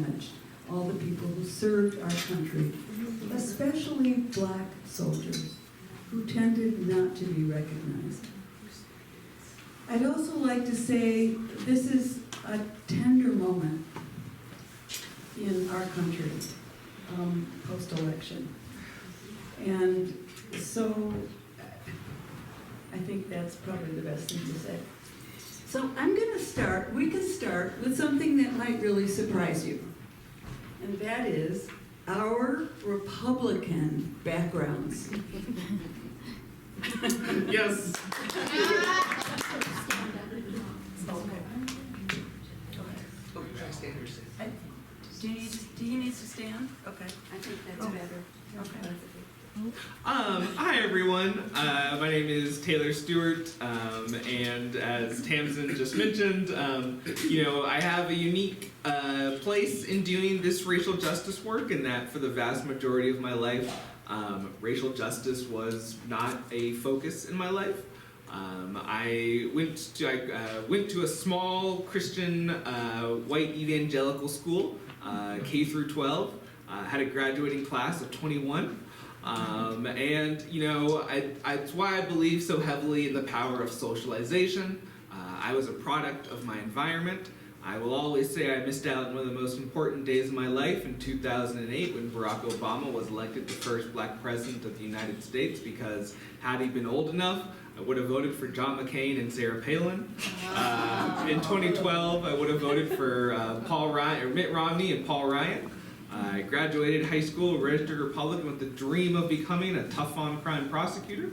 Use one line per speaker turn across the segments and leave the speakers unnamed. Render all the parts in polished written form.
damaged all the people who served our country, especially black soldiers, who tended not to be recognized. I'd also like to say this is a tender moment in our country, post-election. And so I think that's probably the best thing to say. So we can start with something that might really surprise you. And that is our Republican backgrounds.
Yes.
Do he needs to stand? Okay.
I think that's better.
Okay.
Hi everyone. My name is Taylor Stewart, and as Tamsin just mentioned, I have a unique place in doing this racial justice work, in that for the vast majority of my life, racial justice was not a focus in my life. I went to a small Christian white evangelical school, K through 12. Had a graduating class of 21. It's why I believe so heavily in the power of socialization. I was a product of my environment. I will always say I missed out on one of the most important days of my life in 2008 when Barack Obama was elected the first black president of the United States, because had he been old enough, I would have voted for John McCain and Sarah Palin. In 2012, I would have voted for Mitt Romney and Paul Ryan. I graduated high school, registered Republican with the dream of becoming a tough-on-crime prosecutor.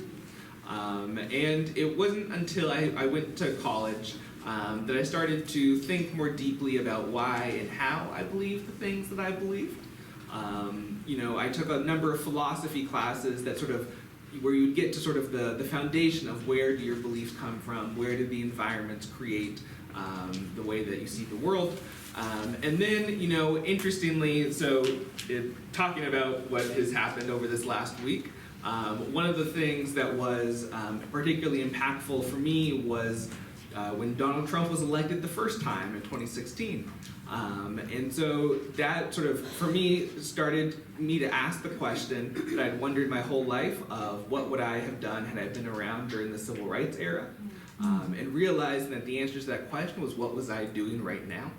And it wasn't until I went to college that I started to think more deeply about why and how I believe the things that I believed. I took a number of philosophy classes that where you get to sort of the foundation of where do your beliefs come from, where do the environments create the way that you see the world. And then, interestingly, talking about what has happened over this last week, one of the things that was particularly impactful for me was when Donald Trump was elected the first time in 2016. And so that for me, started me to ask the question that I'd wondered my whole life of what would I have done had I been around during the civil rights era, and realizing that the answer to that question was, what was I doing right now?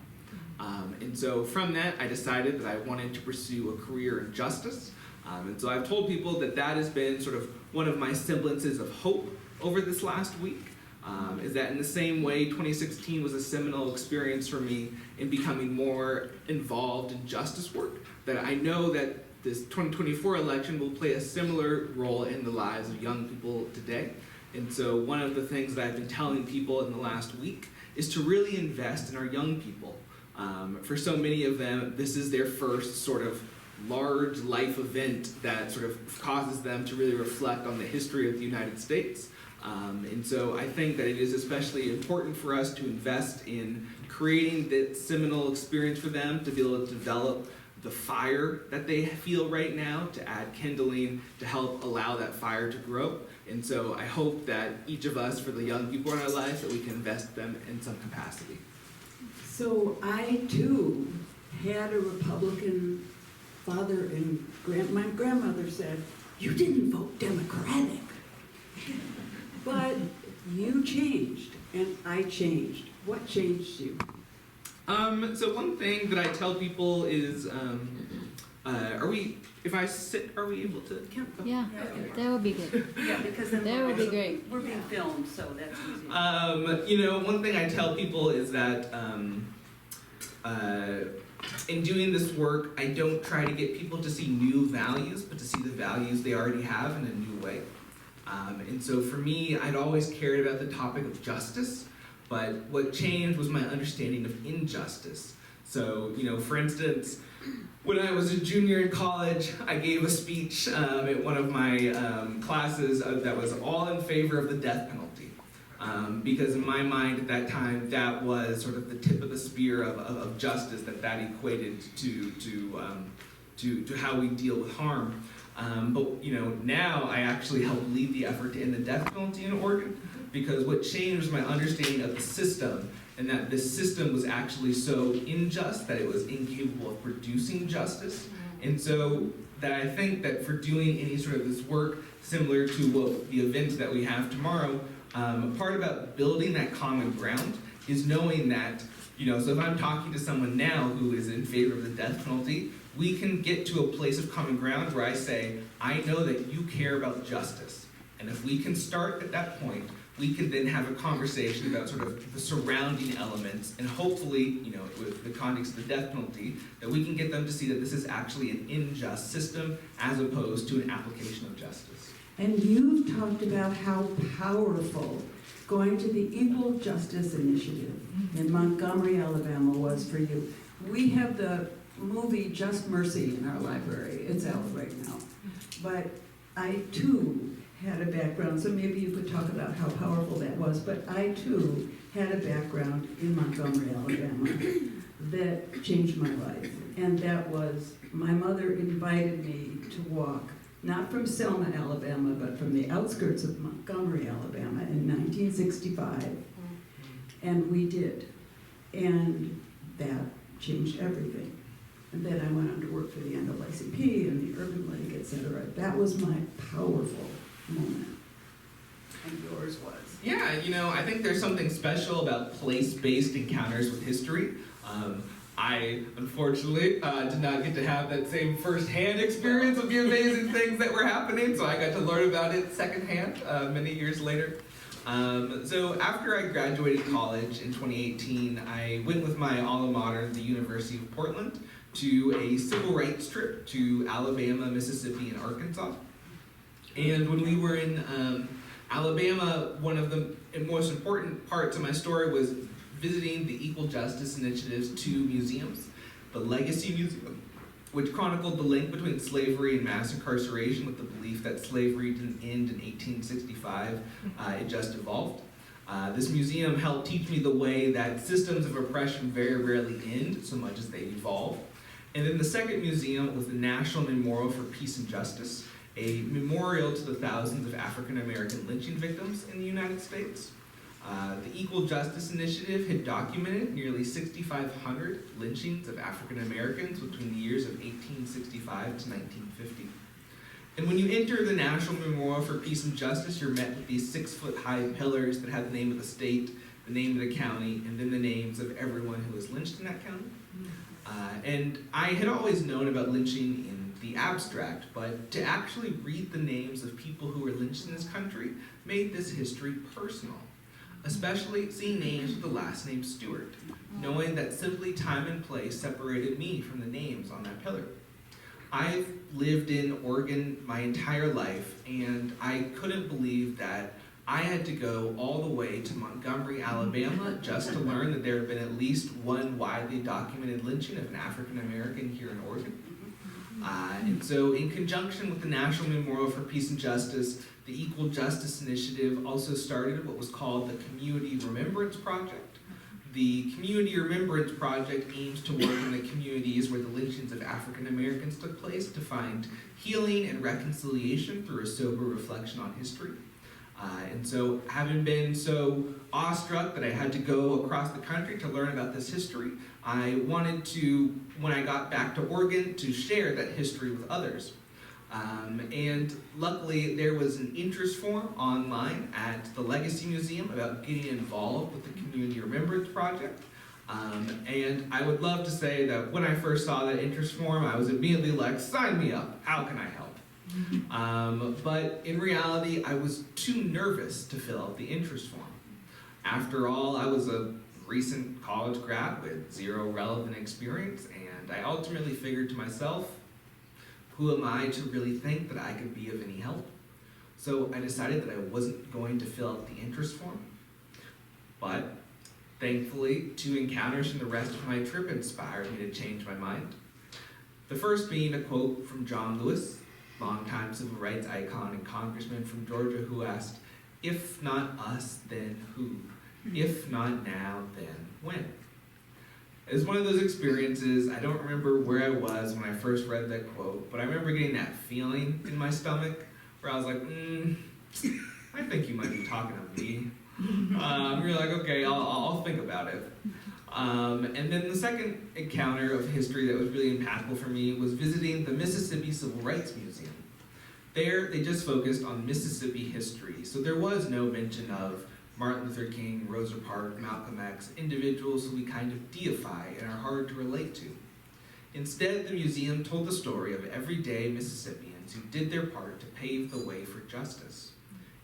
And so from that, I decided that I wanted to pursue a career in justice. And so I've told people that has been one of my semblances of hope over this last week, is that in the same way 2016 was a seminal experience for me in becoming more involved in justice work, that I know that this 2024 election will play a similar role in the lives of young people today. And so one of the things that I've been telling people in the last week is to really invest in our young people. For so many of them, this is their first large life event that causes them to really reflect on the history of the United States. And so I think that it is especially important for us to invest in creating that seminal experience for them, to be able to develop the fire that they feel right now, to add kindling, to help allow that fire to grow. And so I hope that each of us, for the young people in our lives, that we can invest them in some capacity.
So I, too, had a Republican father, and my grandmother said, "You didn't vote Democratic." But you changed, and I changed. What changed you?
So one thing that I tell people is, are we able to?
Yeah, that would be good.
Yeah, because then
That would be great.
we're being filmed, so that's easy.
One thing I tell people is that in doing this work, I don't try to get people to see new values, but to see the values they already have in a new way. And so for me, I'd always cared about the topic of justice, but what changed was my understanding of injustice. So, for instance, when I was a junior in college, I gave a speech at one of my classes that was all in favor of the death penalty. Because in my mind at that time, that was sort of the tip of the spear of justice that equated to how we deal with harm. But now I actually help lead the effort to end the death penalty in Oregon, because what changed was my understanding of the system and that this system was actually so unjust that it was incapable of producing justice. And so that I think that for doing any sort of this work similar to what the event that we have tomorrow, part about building that common ground is knowing that, so if I'm talking to someone now who is in favor of the death penalty, we can get to a place of common ground where I say, I know that you care about justice. And if we can start at that point, we can then have a conversation about sort of the surrounding elements, and hopefully, with the context of the death penalty, that we can get them to see that this is actually an unjust system as opposed to an application of justice.
And you've talked about how powerful going to the Equal Justice Initiative in Montgomery, Alabama was for you. We have the movie Just Mercy in our library. It's out right now. But I, too, had a background, so maybe you could talk about how powerful that was, but I, too, had a background in Montgomery, Alabama that changed my life. And that was, my mother invited me to walk, not from Selma, Alabama, but from the outskirts of Montgomery, Alabama in 1965. And we did. And that changed everything. And then I went on to work for the NAACP and the Urban League, et cetera. That was my powerful moment. And yours was.
Yeah, I think there's something special about place-based encounters with history. I, unfortunately, did not get to have that same first-hand experience of the amazing things that were happening, so I got to learn about it secondhand many years later. So after I graduated college in 2018, I went with my alma mater, the University of Portland, to a civil rights trip to Alabama, Mississippi, and Arkansas. And when we were in Alabama, one of the most important parts of my story was visiting the Equal Justice Initiative's 2 museums. The Legacy Museum, which chronicled the link between slavery and mass incarceration with the belief that slavery didn't end in 1865, it just evolved. This museum helped teach me the way that systems of oppression very rarely end so much as they evolve. And then the second museum was the National Memorial for Peace and Justice, a memorial to the thousands of African American lynching victims in the United States. The Equal Justice Initiative had documented nearly 6,500 lynchings of African Americans between the years of 1865 to 1950. And when you enter the National Memorial for Peace and Justice, you're met with these 6-foot-high pillars that have the name of the state, the name of the county, and then the names of everyone who was lynched in that county. And I had always known about lynching in the abstract, but to actually read the names of people who were lynched in this country made this history personal, especially seeing names with the last name Stewart, knowing that simply time and place separated me from the names on that pillar. I've lived in Oregon my entire life, and I couldn't believe that I had to go all the way to Montgomery, Alabama, just to learn that there had been at least one widely documented lynching of an African American here in Oregon. And so in conjunction with the National Memorial for Peace and Justice, the Equal Justice Initiative also started what was called the Community Remembrance Project. The Community Remembrance Project aims to work in the communities where the lynchings of African Americans took place to find healing and reconciliation through a sober reflection on history. And so, having been so awestruck that I had to go across the country to learn about this history, I wanted to, when I got back to Oregon, to share that history with others. And luckily, there was an interest form online at the Legacy Museum about getting involved with the Community Remembrance Project. And I would love to say that when I first saw that interest form, I was immediately like, sign me up, how can I help? But in reality, I was too nervous to fill out the interest form. After all, I was a recent college grad with 0 relevant experience, and I ultimately figured to myself, who am I to really think that I could be of any help? So I decided that I wasn't going to fill out the interest form. But thankfully, 2 encounters from the rest of my trip inspired me to change my mind. The first being a quote from John Lewis, longtime civil rights icon and congressman from Georgia, who asked, "If not us, then who? If not now, then when?" It was one of those experiences. I don't remember where I was when I first read that quote, but I remember getting that feeling in my stomach where I was like, I think you might be talking to me. You're like, okay, I'll think about it. And then the second encounter of history that was really impactful for me was visiting the Mississippi Civil Rights Museum. There, they just focused on Mississippi history, so there was no mention of Martin Luther King, Rosa Parks, Malcolm X, individuals who we kind of deify and are hard to relate to. Instead, the museum told the story of everyday Mississippians who did their part to pave the way for justice.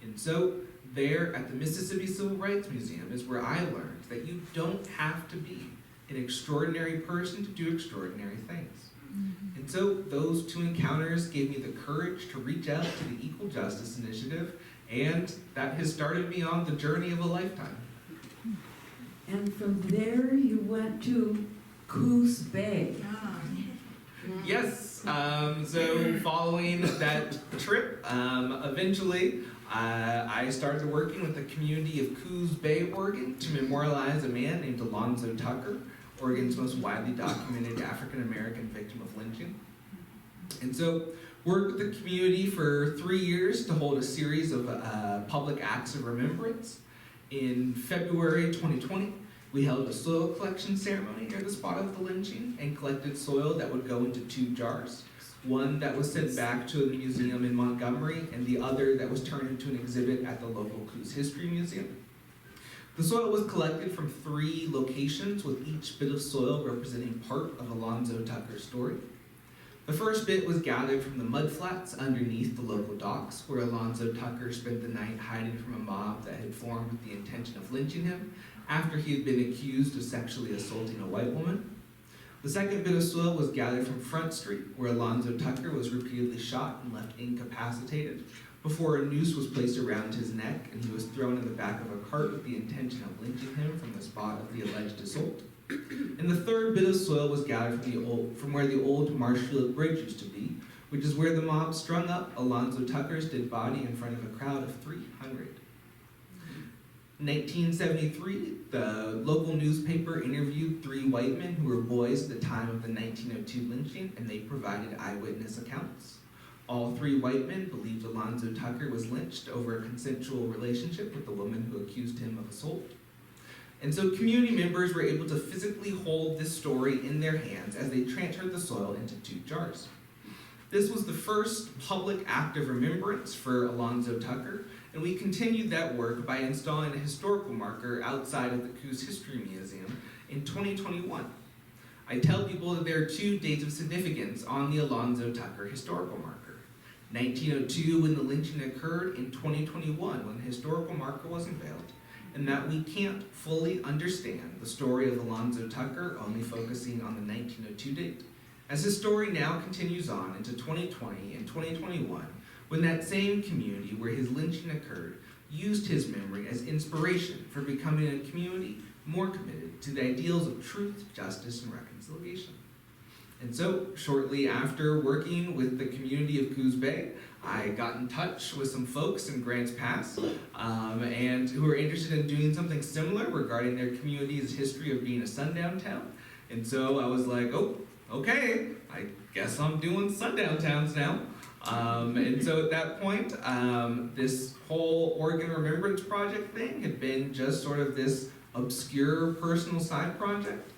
And so, there at the Mississippi Civil Rights Museum is where I learned that you don't have to be an extraordinary person to do extraordinary things. And so those two encounters gave me the courage to reach out to the Equal Justice Initiative, and that has started me on the journey of a lifetime.
And from there you went to Coos Bay.
Yes, so following that trip, eventually I started working with the community of Coos Bay, Oregon, to memorialize a man named Alonzo Tucker, Oregon's most widely documented African-American victim of lynching. And so worked with the community for 3 years to hold a series of public acts of remembrance. In February 2020, we held a soil collection ceremony near the spot of the lynching and collected soil that would go into 2 jars. One that was sent back to a museum in Montgomery, and the other that was turned into an exhibit at the local Coos History Museum. The soil was collected from 3 locations, with each bit of soil representing part of Alonzo Tucker's story. The first bit was gathered from the mudflats underneath the local docks, where Alonzo Tucker spent the night hiding from a mob that had formed with the intention of lynching him after he had been accused of sexually assaulting a white woman. The second bit of soil was gathered from Front Street, where Alonzo Tucker was repeatedly shot and left incapacitated before a noose was placed around his neck and he was thrown in the back of a cart with the intention of lynching him from the spot of the alleged assault. And the third bit of soil was gathered from where the old Marshfield Bridge used to be, which is where the mob strung up Alonzo Tucker's dead body in front of a crowd of 300. In 1973, the local newspaper interviewed 3 white men who were boys at the time of the 1902 lynching, and they provided eyewitness accounts. All 3 white men believed Alonzo Tucker was lynched over a consensual relationship with the woman who accused him of assault. And so community members were able to physically hold this story in their hands as they transferred the soil into 2 jars. This was the first public act of remembrance for Alonzo Tucker, and we continued that work by installing a historical marker outside of the Coos History Museum in 2021. I tell people that there are 2 dates of significance on the Alonzo Tucker historical marker. 1902, when the lynching occurred, in 2021, when the historical marker was unveiled, and that we can't fully understand the story of Alonzo Tucker only focusing on the 1902 date, as his story now continues on into 2020 and 2021, when that same community where his lynching occurred used his memory as inspiration for becoming a community more committed to the ideals of truth, justice, and reconciliation. And so, shortly after working with the community of Coos Bay, I got in touch with some folks in Grants Pass and who were interested in doing something similar regarding their community's history of being a sundown town. And so I was like, oh, okay, I guess I'm doing sundown towns now. And so at that point, this whole Oregon Remembrance Project thing had been just sort of this obscure personal side project.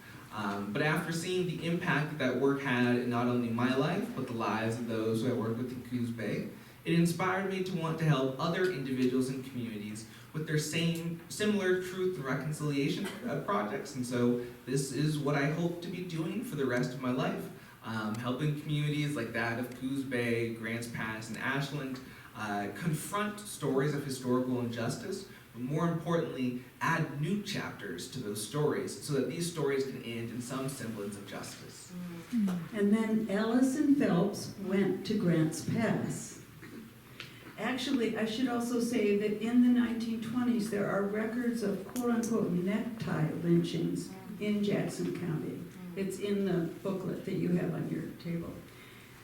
But after seeing the impact that work had in not only my life, but the lives of those who I work with in Coos Bay, it inspired me to want to help other individuals and communities with their similar truth and reconciliation projects. And so this is what I hope to be doing for the rest of my life, helping communities like that of Coos Bay, Grants Pass, and Ashland confront stories of historical injustice, but more importantly, add new chapters to those stories so that these stories can end in some semblance of justice.
And then Allison Phelps went to Grants Pass. Actually, I should also say that in the 1920s, there are records of quote-unquote necktie lynchings in Jackson County. It's in the booklet that you have on your table.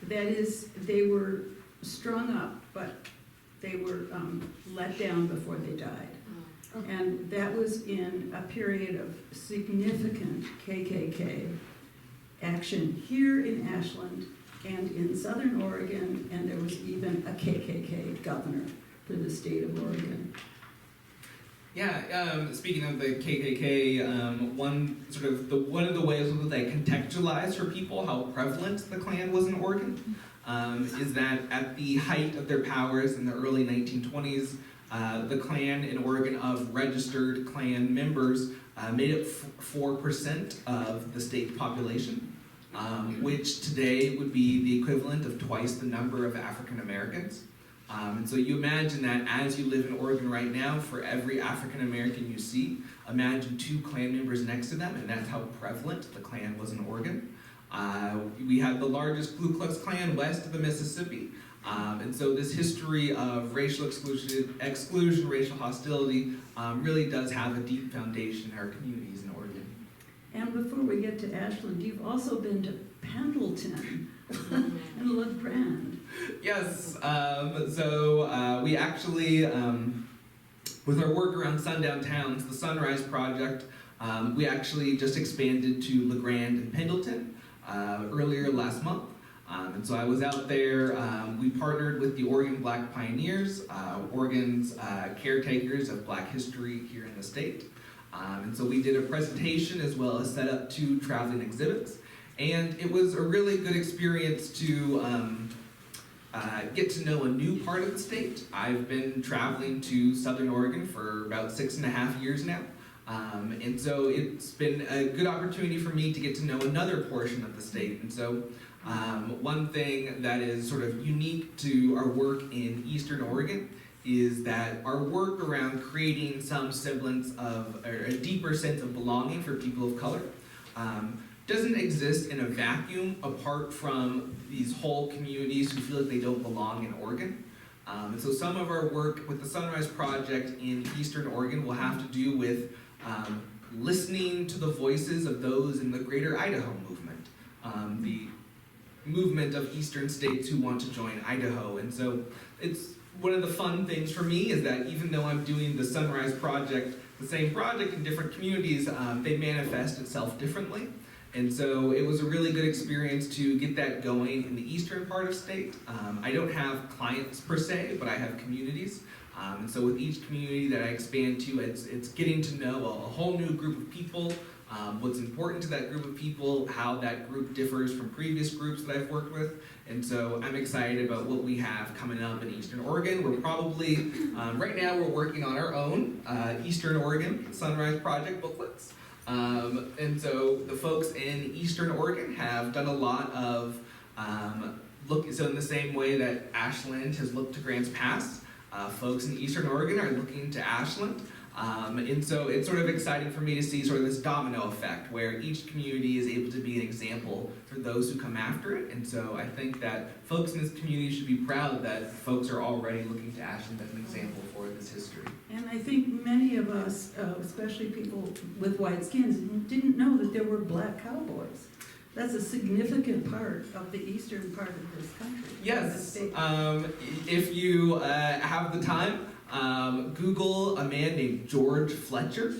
That is, they were strung up, but they were let down before they died. And that was in a period of significant KKK action here in Ashland and in Southern Oregon, and there was even a KKK governor for the state of Oregon.
Yeah, speaking of the KKK, one of the ways that I contextualize for people how prevalent the Klan was in Oregon is that at the height of their powers in the early 1920s, the Klan in Oregon of registered Klan members made up 4% of the state population, which today would be the equivalent of twice the number of African Americans. And so you imagine that as you live in Oregon right now, for every African American you see, imagine 2 Klan members next to them, and that's how prevalent the Klan was in Oregon. We had the largest Ku Klux Klan west of the Mississippi, and so this history of racial exclusion, racial hostility, really does have a deep foundation in our communities in Oregon.
And before we get to Ashland, you've also been to Pendleton and La Grande.
Yes, so we actually, with our work around sundown towns, the Sunrise Project, we actually just expanded to La Grande and Pendleton earlier last month. And so I was out there, we partnered with the Oregon Black Pioneers, Oregon's caretakers of Black history here in the state. And so we did a presentation as well as set up 2 traveling exhibits. And it was a really good experience to get to know a new part of the state. I've been traveling to Southern Oregon for about 6.5 years now. And so it's been a good opportunity for me to get to know another portion of the state. And so one thing that is sort of unique to our work in Eastern Oregon is that our work around creating some semblance of, or a deeper sense of belonging for people of color doesn't exist in a vacuum apart from these whole communities who feel like they don't belong in Oregon. And so some of our work with the Sunrise Project in Eastern Oregon will have to do with listening to the voices of those in the Greater Idaho movement, the movement of Eastern states who want to join Idaho. And so it's one of the fun things for me is that even though I'm doing the Sunrise Project, the same project in different communities, they manifest itself differently. And so it was a really good experience to get that going in the eastern part of state. I don't have clients per se, but I have communities. And so with each community that I expand to, it's getting to know a whole new group of people, what's important to that group of people, how that group differs from previous groups that I've worked with. And so I'm excited about what we have coming up in Eastern Oregon. We're probably, right now we're working on our own Eastern Oregon Sunrise Project booklets. And so the folks in Eastern Oregon have done a lot of so in the same way that Ashland has looked to Grants Pass, folks in Eastern Oregon are looking to Ashland. And so it's sort of exciting for me to see sort of this domino effect where each community is able to be an example for those who come after it. And so I think that folks in this community should be proud that folks are already looking to Ashland as an example for this history.
And I think many of us, especially people with white skins, didn't know that there were black cowboys. That's a significant part of the eastern part of this country.
Yes, if you have the time, Google a man named George Fletcher.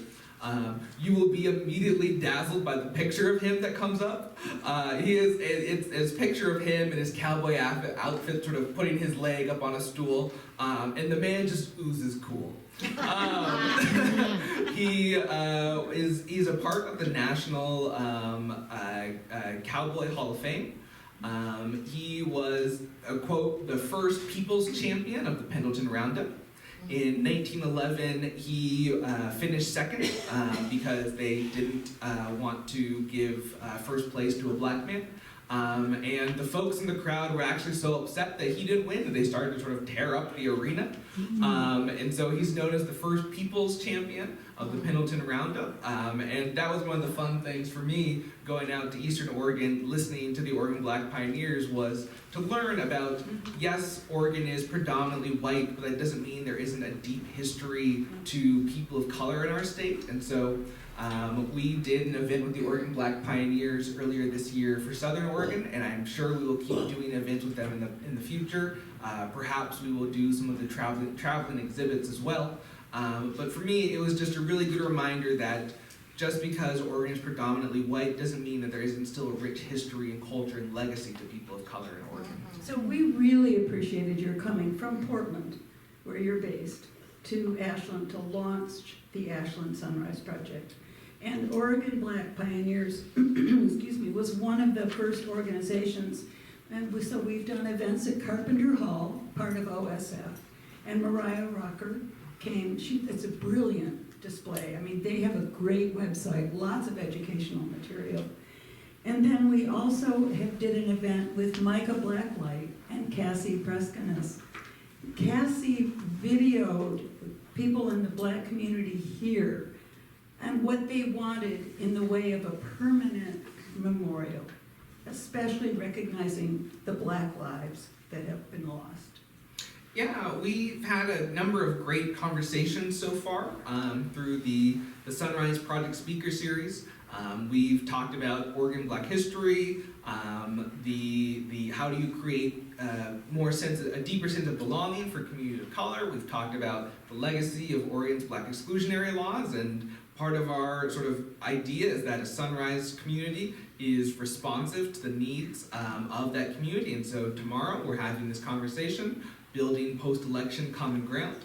You will be immediately dazzled by the picture of him that comes up. It's a picture of him in his cowboy outfit, sort of putting his leg up on a stool, and the man just oozes cool. He's a part of the National Cowboy Hall of Fame. He was, quote, the first people's champion of the Pendleton Roundup. In 1911, he finished second because they didn't want to give first place to a black man. And the folks in the crowd were actually so upset that he didn't win that they started to sort of tear up the arena. And so he's known as the first people's champion of the Pendleton Roundup. And that was one of the fun things for me going out to Eastern Oregon, listening to the Oregon Black Pioneers, was to learn about, yes, Oregon is predominantly white, but that doesn't mean there isn't a deep history to people of color in our state. And so we did an event with the Oregon Black Pioneers earlier this year for Southern Oregon, and I'm sure we will keep doing events with them in the future. Perhaps we will do some of the traveling exhibits as well. But for me, it was just a really good reminder that just because Oregon is predominantly white doesn't mean that there isn't still a rich history and culture and legacy to people of color in Oregon.
So we really appreciated your coming from Portland, where you're based, to Ashland to launch the Ashland Sunrise Project. And Oregon Black Pioneers, excuse me, was one of the first organizations. And so we've done events at Carpenter Hall, part of OSF. And Mariah Rocker came. It's a brilliant display. I mean, they have a great website, lots of educational material. And then we also did an event with Micah Blacklight and Cassie Preskinis. Cassie videoed people in the Black community here and what they wanted in the way of a permanent memorial, especially recognizing the Black lives that have been lost.
Yeah, we've had a number of great conversations so far through the Sunrise Project Speaker Series. We've talked about Oregon Black history, the how do you create a deeper sense of belonging for communities of color. We've talked about the legacy of Oregon's Black exclusionary laws, and part of our sort of idea is that a Sunrise community is responsive to the needs of that community. And so tomorrow we're having this conversation, building post-election common ground.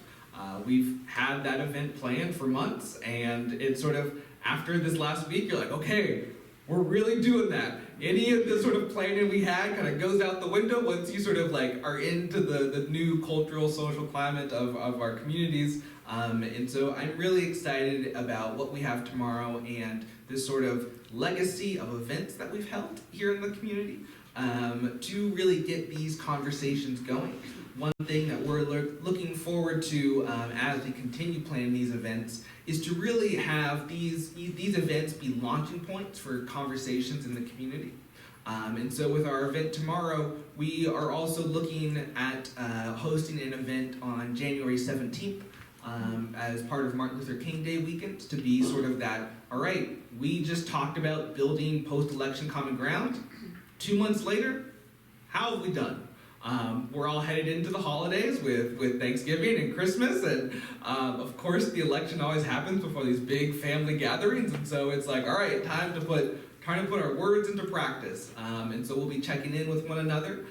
We've had that event planned for months, and it's sort of, after this last week, you're like, okay, we're really doing that. Any of the sort of planning we had kind of goes out the window once you sort of like are into the new cultural, social climate of our communities. And so I'm really excited about what we have tomorrow and this sort of legacy of events that we've held here in the community to really get these conversations going. One thing that we're looking forward to as we continue planning these events is to really have these events be launching points for conversations in the community. And so with our event tomorrow, we are also looking at hosting an event on January 17th as part of Martin Luther King Day weekend, to be sort of that, all right, we just talked about building post-election common ground. 2 months later, how have we done? We're all headed into the holidays with Thanksgiving and Christmas, and of course the election always happens before these big family gatherings, and so it's like, all right, time to put our words into practice. And so we'll be checking in with one another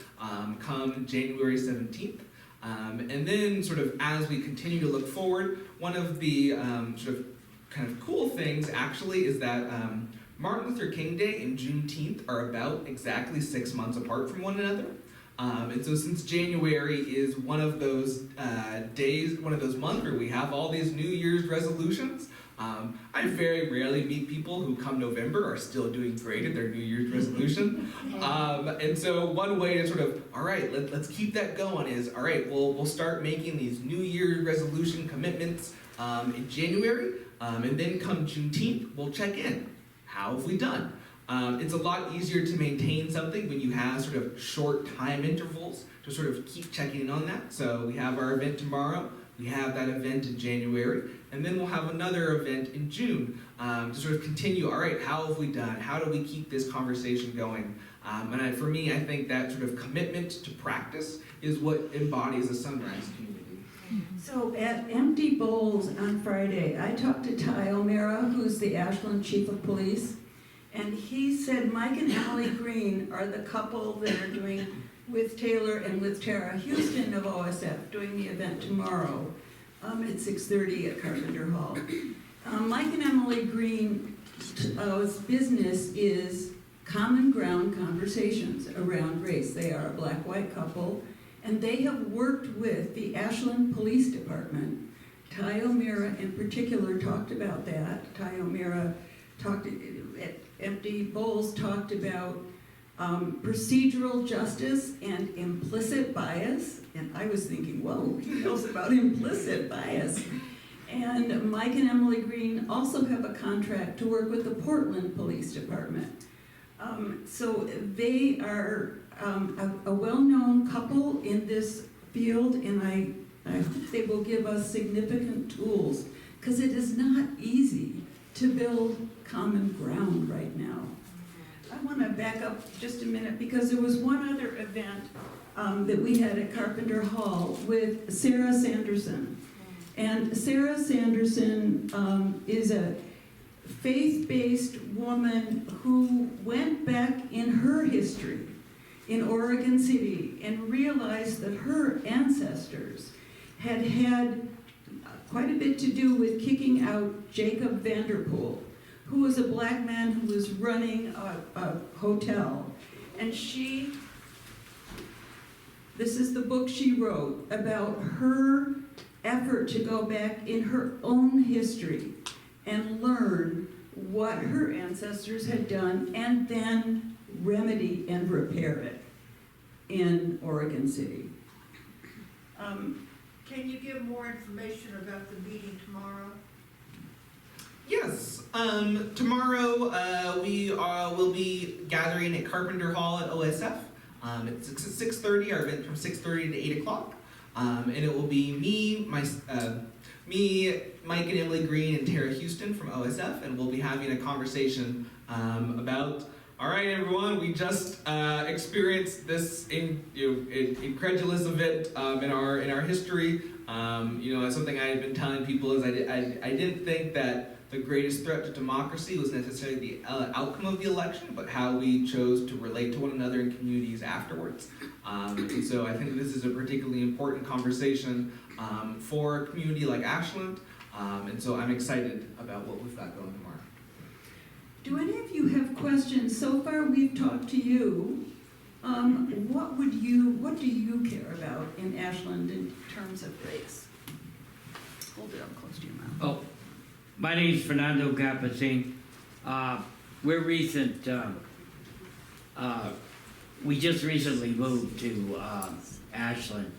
come January 17th. And then sort of as we continue to look forward, one of the sort of kind of cool things actually is that Martin Luther King Day and Juneteenth are about exactly 6 months apart from one another. And so since January is one of those days, one of those months where we have all these New Year's resolutions, I very rarely meet people who come November are still doing great at their New Year's resolution. And so one way to sort of, all right, let's keep that going is, all right, we'll start making these New Year's resolution commitments in January, and then come Juneteenth, we'll check in. How have we done? It's a lot easier to maintain something when you have sort of short time intervals to sort of keep checking in on that. So we have our event tomorrow, we have that event in January, and then we'll have another event in June to sort of continue, all right, how have we done? How do we keep this conversation going? And for me, I think that sort of commitment to practice is what embodies a Sunrise community.
So at Empty Bowls on Friday, I talked to Ty O'Mara, who's the Ashland Chief of Police, and he said Mike and Emily Green are the couple that are doing, with Taylor and with Tara Houston of OSF, doing the event tomorrow at 6:30 at Carpenter Hall. Mike and Emily Green's business is Common Ground Conversations Around Race. They are a black-white couple, and they have worked with the Ashland Police Department. Ty O'Mara in particular talked about that. Ty O'Mara talked at Empty Bowls, talked about procedural justice and implicit bias. And I was thinking, whoa, he knows about implicit bias. And Mike and Emily Green also have a contract to work with the Portland Police Department. So they are a well-known couple in this field, and I hope they will give us significant tools, because it is not easy to build common ground right now. I want to back up just a minute, because there was one other event that we had at Carpenter Hall with Sarah Sanderson. And Sarah Sanderson is a faith-based woman who went back in her history in Oregon City and realized that her ancestors had quite a bit to do with kicking out Jacob Vanderpool, who was a black man who was running a hotel. And this is the book she wrote about her effort to go back in her own history and learn what her ancestors had done and then remedy and repair it in Oregon City.
Can you give more information about the meeting tomorrow?
Yes. Tomorrow we will be gathering at Carpenter Hall at OSF. It's 6:30. Our event from 6:30 to 8 o'clock, and it will be me, Mike and Emily Green, and Tara Houston from OSF, and we'll be having a conversation about. All right, everyone. We just experienced this incredulous event in our history. Something I had been telling people is I didn't think that the greatest threat to democracy was necessarily the outcome of the election, but how we chose to relate to one another in communities afterwards. And so I think this is a particularly important conversation for a community like Ashland. And so I'm excited about what we've got going tomorrow.
Do any of you have questions? So far we've talked to you. What do you care about in Ashland in terms of race? Hold it up close to your mouth.
Oh, my name is Fernando Capacin. We're recent. We just recently moved to Ashland,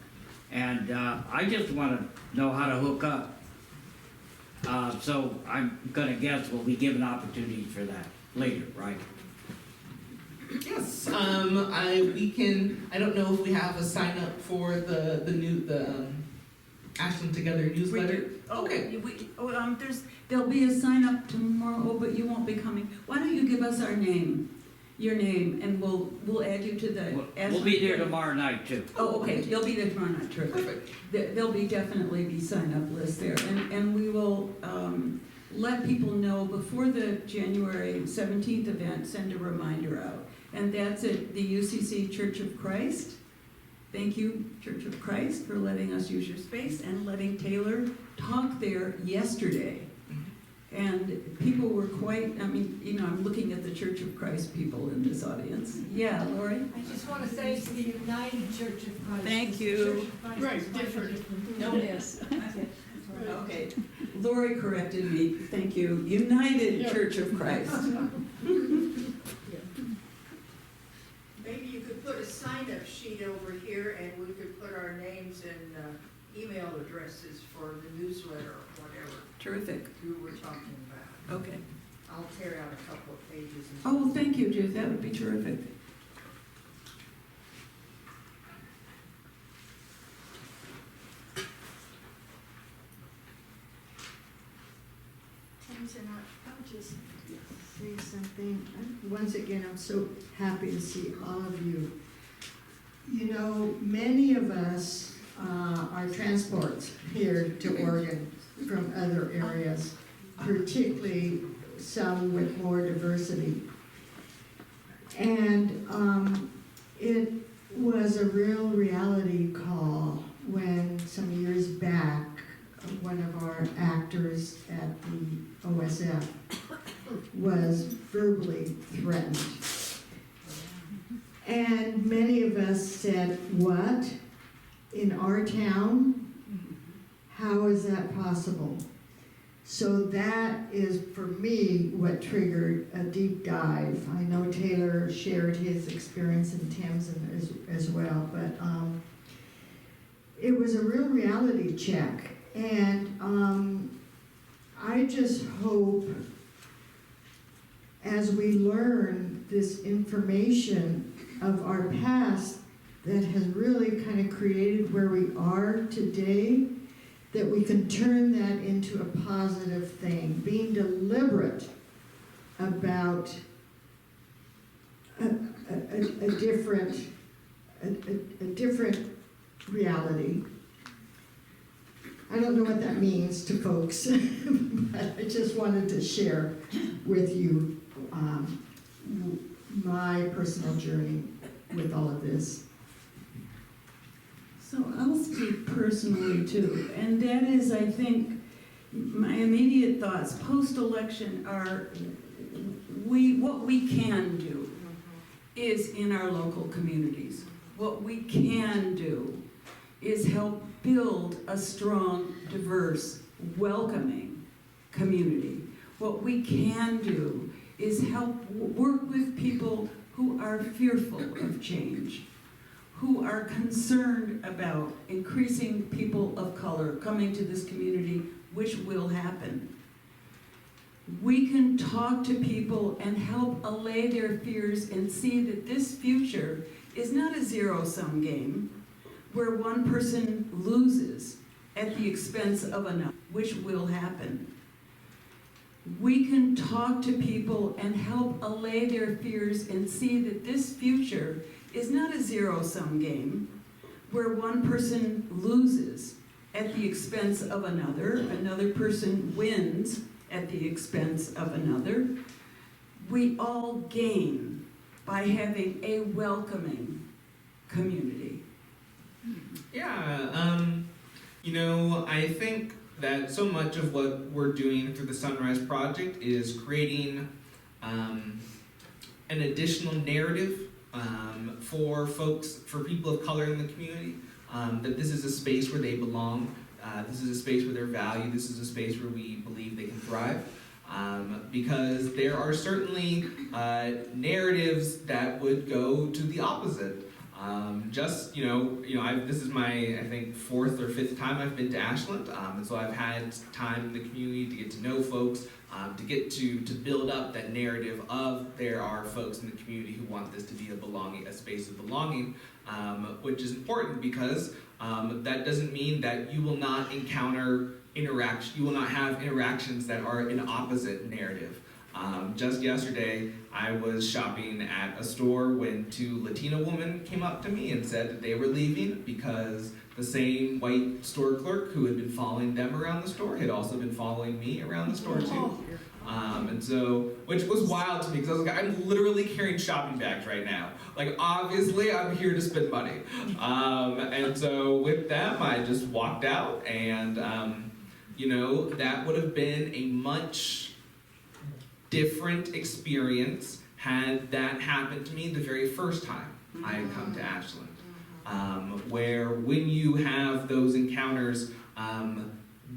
and I just want to know how to hook up. So I'm gonna guess we'll be given opportunities for that later, right?
Yes. I don't know if we have a sign up for the Ashland Together newsletter. Okay.
There'll be a sign up tomorrow, but you won't be coming. Why don't you give us your name, and we'll add you to the.
We'll be there tomorrow night too.
Oh, okay. You'll be there tomorrow night. Terrific. There'll be definitely be sign up list there, and we will let people know before the January 17th event. Send a reminder out, and that's at the UCC Church of Christ. Thank you, Church of Christ, for letting us use your space and letting Taylor talk there yesterday. And people were I'm looking at the Church of Christ people in this audience. Yeah, Lori?
I just want to say it's the United Church of Christ.
Thank you.
Right, different.
No, it is.
Okay. Lori corrected me. Thank you. United Church of Christ.
Maybe you could put a sign-up sheet over here and we could put our names and email addresses for the newsletter or whatever
Terrific.
you were talking about.
Okay.
I'll tear out a couple of pages. And
Oh, thank you, Judith. That would be terrific.
Tamsin, I'll just say something. Once again, I'm so happy to see all of you. You know, many of us are transports here to Oregon from other areas, particularly some with more diversity. And it was a real reality call when some years back, one of our actors at the OSF was verbally threatened. And many of us said, what? In our town? How is that possible? So that is, for me, what triggered a deep dive. I know Taylor shared his experience in Tamsin as well, but it was a real reality check. And I just hope as we learn this information of our past that has really kind of created where we are today, that we can turn that into a positive thing, being deliberate about a different reality. I don't know what that means to folks, but I just wanted to share with you my personal journey with all of this.
So I'll speak personally too, and that is, I think, my immediate thoughts post-election are what we can do is in our local communities. What we can do is help build a strong, diverse, welcoming community. What we can do is help work with people who are fearful of change, who are concerned about increasing people of color coming to this community, which will happen. We can talk to people and help allay their fears and see that this future is not a zero-sum game where one person loses at the expense of another, which will happen. We can talk to people and help allay their fears and see that this future is not a zero-sum game where one person loses at the expense of another person wins at the expense of another. We all gain by having a welcoming community.
Yeah, I think that so much of what we're doing through the Sunrise Project is creating an additional narrative for people of color in the community, that this is a space where they belong, this is a space where they're valued, this is a space where we believe they can thrive. Because there are certainly narratives that would go to the opposite. This is my, I think, 4th or 5th time I've been to Ashland, and so I've had time in the community to get to know folks, to get to build up that narrative of there are folks in the community who want this to be a space of belonging, which is important because that doesn't mean that you will not you will not have interactions that are an opposite narrative. Just yesterday, I was shopping at a store when 2 Latina women came up to me and said that they were leaving because the same white store clerk who had been following them around the store had also been following me around the store too. And so, which was wild to me because I was like, I'm literally carrying shopping bags right now. Like, obviously, I'm here to spend money. And so with them, I just walked out and, that would have been a much different experience had that happened to me the very first time I had come to Ashland. Where when you have those encounters,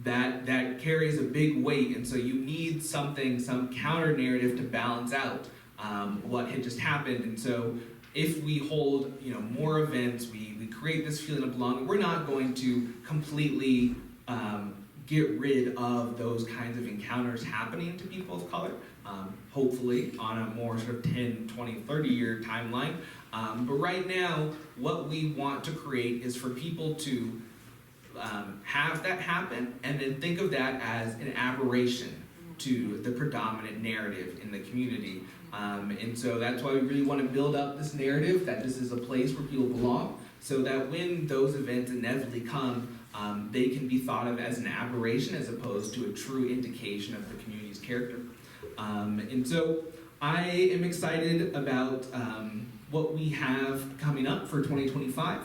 that carries a big weight, and so you need some counter narrative to balance out what had just happened. And so if we hold more events, we create this feeling of belonging, we're not going to completely get rid of those kinds of encounters happening to people of color, hopefully on a more sort of 10, 20, 30-year timeline. But right now, what we want to create is for people to have that happen and then think of that as an aberration to the predominant narrative in the community. And so that's why we really want to build up this narrative that this is a place where people belong, so that when those events inevitably come, they can be thought of as an aberration as opposed to a true indication of the community's character. And so I am excited about what we have coming up for 2025.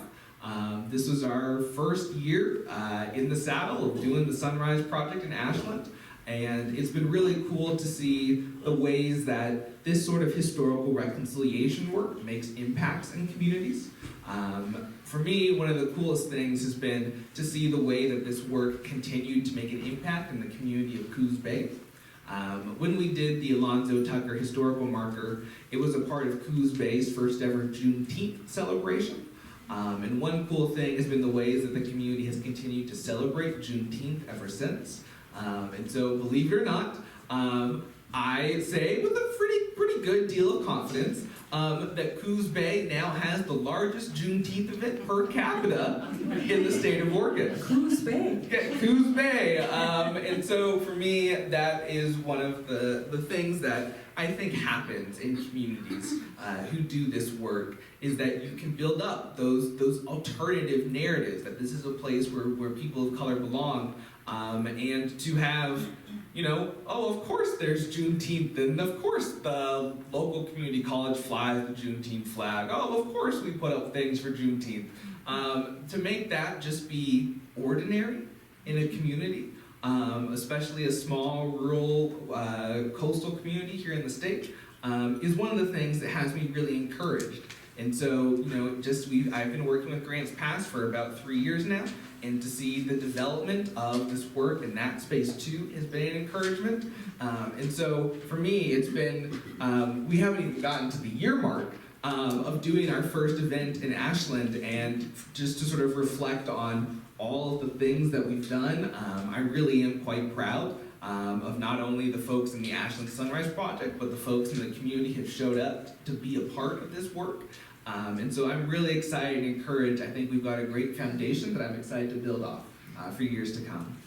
This was our first year in the saddle of doing the Sunrise Project in Ashland, and it's been really cool to see the ways that this sort of historical reconciliation work makes impacts in communities. For me, one of the coolest things has been to see the way that this work continued to make an impact in the community of Coos Bay. When we did the Alonzo Tucker Historical Marker, it was a part of Coos Bay's first ever Juneteenth celebration. And one cool thing has been the ways that the community has continued to celebrate Juneteenth ever since. And so, believe it or not, I say with a pretty good deal of confidence that Coos Bay now has the largest Juneteenth event per capita in the state of Oregon.
Coos Bay.
Yeah, Coos Bay. And so for me, that is one of the things that I think happens in communities who do this work, is that you can build up those alternative narratives, that this is a place where people of color belong, and to have, of course there's Juneteenth, and of course the local community college flies the Juneteenth flag. Oh, of course we put up things for Juneteenth. To make that just be ordinary in a community, especially a small rural coastal community here in the state, is one of the things that has me really encouraged. And so, I've been working with Grants Pass for about 3 years now, and to see the development of this work in that space too has been an encouragement. And so for me, it's been, we haven't even gotten to the year mark of doing our first event in Ashland, and just to sort of reflect on all of the things that we've done. I really am quite proud of not only the folks in the Ashland Sunrise Project, but the folks in the community have showed up to be a part of this work. And so I'm really excited and encouraged. I think we've got a great foundation that I'm excited to build off for years to come.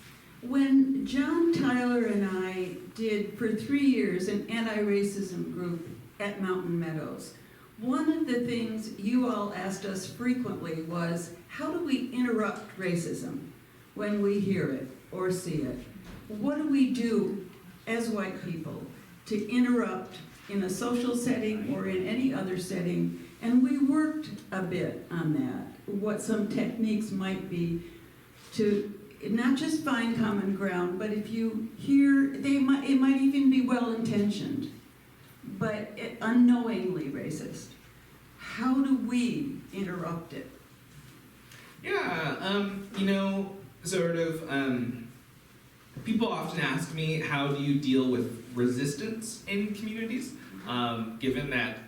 When John Tyler and I did for 3 years an anti-racism group at Mountain Meadows, one of the things you all asked us frequently was, how do we interrupt racism when we hear it or see it? What do we do as white people to interrupt in a social setting or in any other setting? And we worked a bit on that, what some techniques might be to not just find common ground, but if you hear, it might even be well-intentioned, but unknowingly racist. How do we interrupt it?
Yeah, people often ask me, how do you deal with resistance in communities? Given that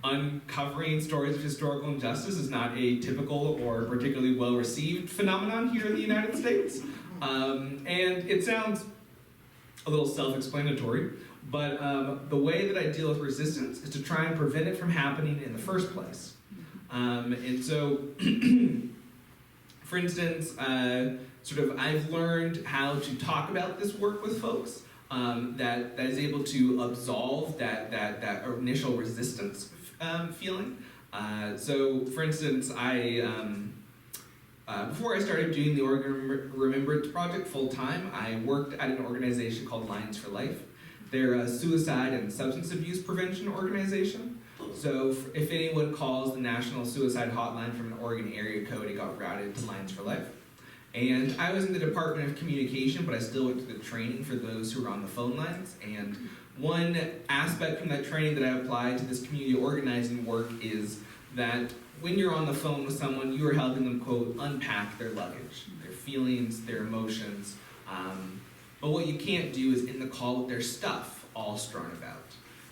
uncovering stories of historical injustice is not a typical or particularly well-received phenomenon here in the United States. And it sounds a little self-explanatory, but the way that I deal with resistance is to try and prevent it from happening in the first place. And so, for instance, I've learned how to talk about this work with folks that is able to absolve that initial resistance feeling. So, for instance, before I started doing the Oregon Remembrance Project full-time, I worked at an organization called Lines for Life. They're a suicide and substance abuse prevention organization. So if anyone calls the National Suicide Hotline from an Oregon area code, it got routed to Lines for Life. And I was in the Department of Communication, but I still went to the training for those who were on the phone lines. And one aspect from that training that I applied to this community organizing work is that when you're on the phone with someone, you are helping them, quote, unpack their luggage, their feelings, their emotions. But what you can't do is in the call with their stuff all strewn about.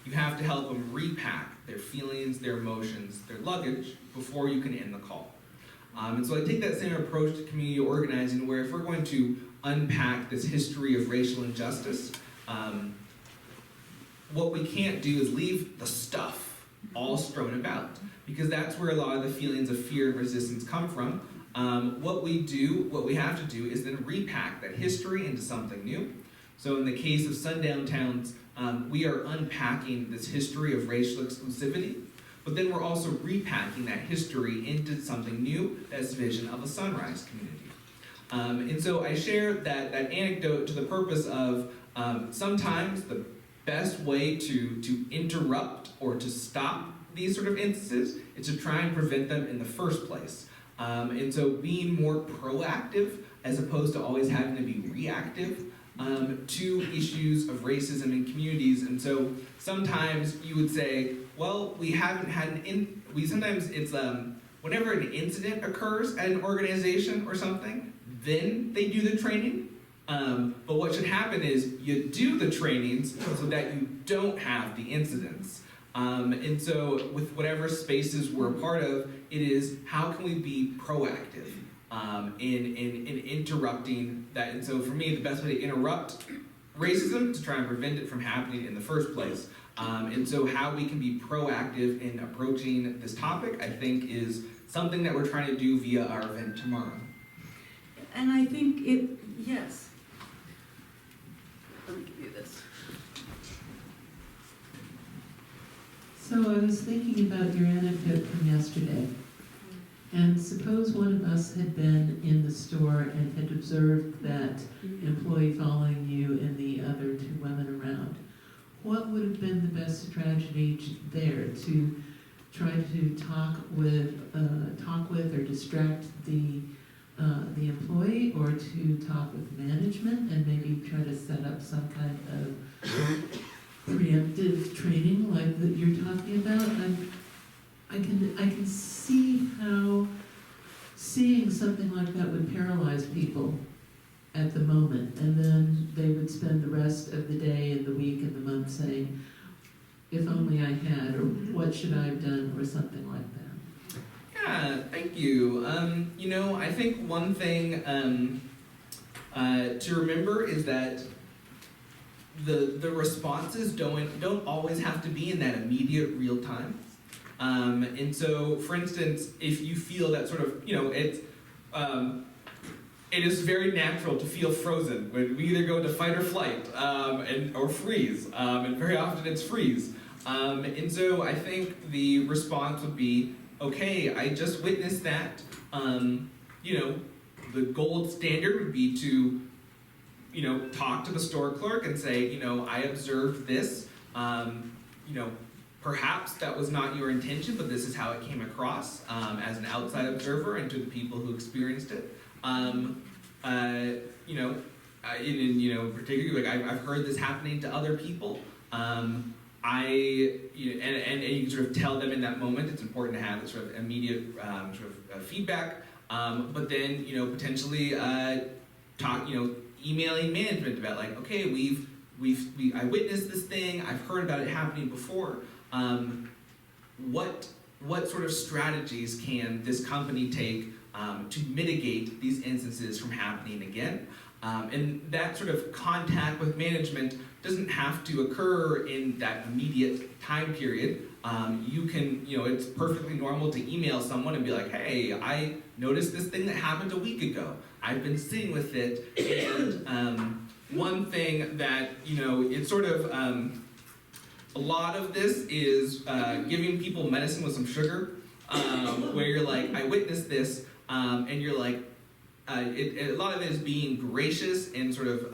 You have to help them repack their feelings, their emotions, their luggage before you can end the call. And so I take that same approach to community organizing, where if we're going to unpack this history of racial injustice, what we can't do is leave the stuff all strewn about, because that's where a lot of the feelings of fear and resistance come from. What we have to do is then repack that history into something new. So in the case of sundown towns, we are unpacking this history of racial exclusivity, but then we're also repacking that history into something new, that's vision of a sunrise community. And so I share that anecdote to the purpose of sometimes the best way to interrupt or to stop these sort of instances is to try and prevent them in the first place. And so being more proactive as opposed to always having to be reactive to issues of racism in communities. And so sometimes you would say, well, we haven't had sometimes it's whenever an incident occurs at an organization or something, then they do the training. But what should happen is you do the trainings so that you don't have the incidents. And so with whatever spaces we're a part of, it is how can we be proactive in interrupting that. And so for me, the best way to interrupt racism is to try and prevent it from happening in the first place. And so how we can be proactive in approaching this topic, I think, is something that we're trying to do via our event tomorrow.
And I think yes. Let me give you this.
So I was thinking about your anecdote from yesterday. And suppose one of us had been in the store and had observed that employee following you and the other two women around. What would have been the best strategy there to try to talk with or distract the the employee or to talk with management and maybe try to set up some kind of preemptive training like that you're talking about? I can see how seeing something like that would paralyze people at the moment, and then they would spend the rest of the day and the week and the month saying, if only I had, or what should I have done, or something like that.
Yeah, thank you. I think one thing to remember is that the responses don't always have to be in that immediate real time. And so, for instance, if you feel that sort of, it is very natural to feel frozen when we either go into fight or flight or freeze, and very often it's freeze. And so I think the response would be, okay, I just witnessed that. The gold standard would be to, talk to the store clerk and say, I observed this. Perhaps that was not your intention, but this is how it came across as an outside observer and to the people who experienced it. Particularly, like I've heard this happening to other people. And you can sort of tell them in that moment. It's important to have this sort of immediate feedback. But then, potentially talk, emailing management about like, okay, I witnessed this thing. I've heard about it happening before. What sort of strategies can this company take to mitigate these instances from happening again? And that sort of contact with management doesn't have to occur in that immediate time period. You can, it's perfectly normal to email someone and be like, hey, I noticed this thing that happened a week ago. I've been sitting with it, and one thing that, it's sort of, a lot of this is giving people medicine with some sugar, where you're like, I witnessed this, and you're like, a lot of it is being gracious and sort of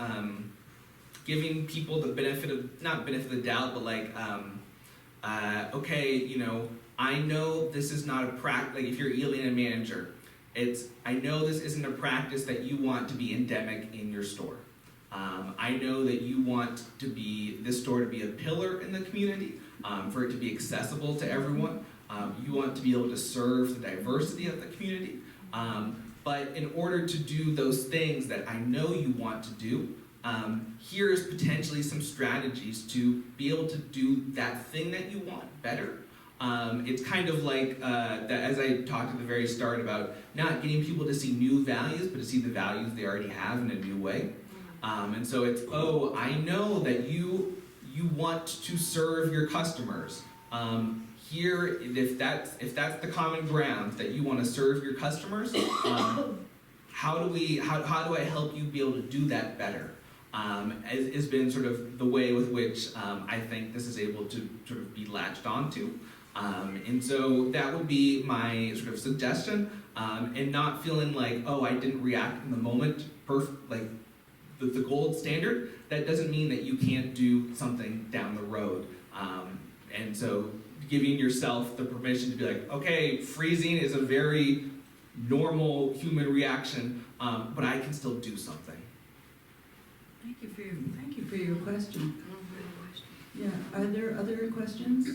giving people the not benefit of the doubt, but like, okay, I know this is not a practice, like if you're emailing a manager, I know this isn't a practice that you want to be endemic in your store. I know that you want this store to be a pillar in the community, for it to be accessible to everyone. You want to be able to serve the diversity of the community. But in order to do those things that I know you want to do, here's potentially some strategies to be able to do that thing that you want better. It's kind of like that, as I talked at the very start about not getting people to see new values, but to see the values they already have in a new way. And so it's, I know that you want to serve your customers. Here, if that's the common ground that you want to serve your customers, how do I help you be able to do that better? Has been sort of the way with which I think this is able to sort of be latched onto. And so that would be my sort of suggestion, and not feeling like, I didn't react in the moment, like the gold standard. That doesn't mean that you can't do something down the road. And so giving yourself the permission to be like, okay, freezing is a very normal human reaction, but I can still do something.
Thank you for your question. Yeah, are there other questions?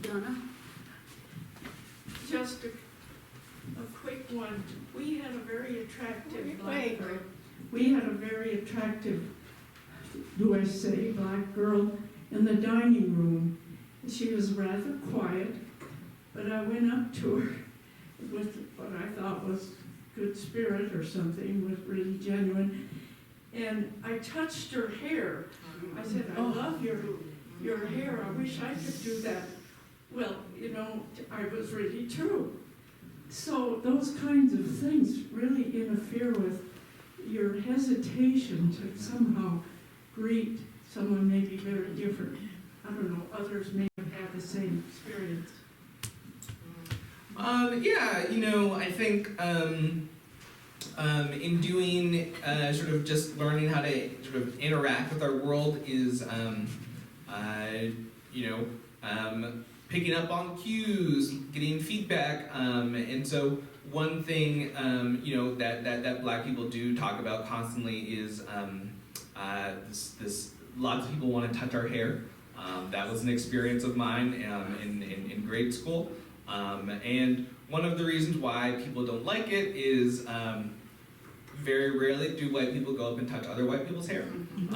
Donna?
Just a quick one. We had a very attractive black girl.
Black girl in the dining room. She was rather quiet, but I went up to her with what I thought was good spirit or something, was really genuine. And I touched her hair. I said, I love your hair. I wish I could do that. Well, I was really true. So those kinds of things really interfere with your hesitation to somehow greet someone maybe very different. I don't know, others may have had the same experience.
I think in doing sort of just learning how to sort of interact with our world is picking up on cues, getting feedback, and so one thing that Black people do talk about constantly is this. Lots of people want to touch our hair. That was an experience of mine in grade school, and one of the reasons why people don't like it is very rarely do white people go up and touch other white people's hair,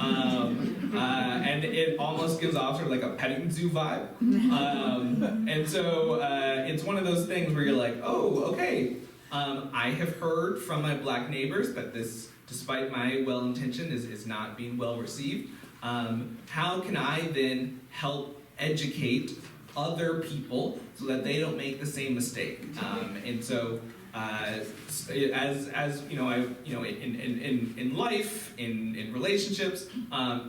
and it almost gives off sort of like a petting zoo vibe, and so it's one of those things where you're like, oh, okay, I have heard from my Black neighbors that this, despite my well intention, is not being well received. How can I then help educate other people so that they don't make the same mistake? And so, as you know, in life, in relationships,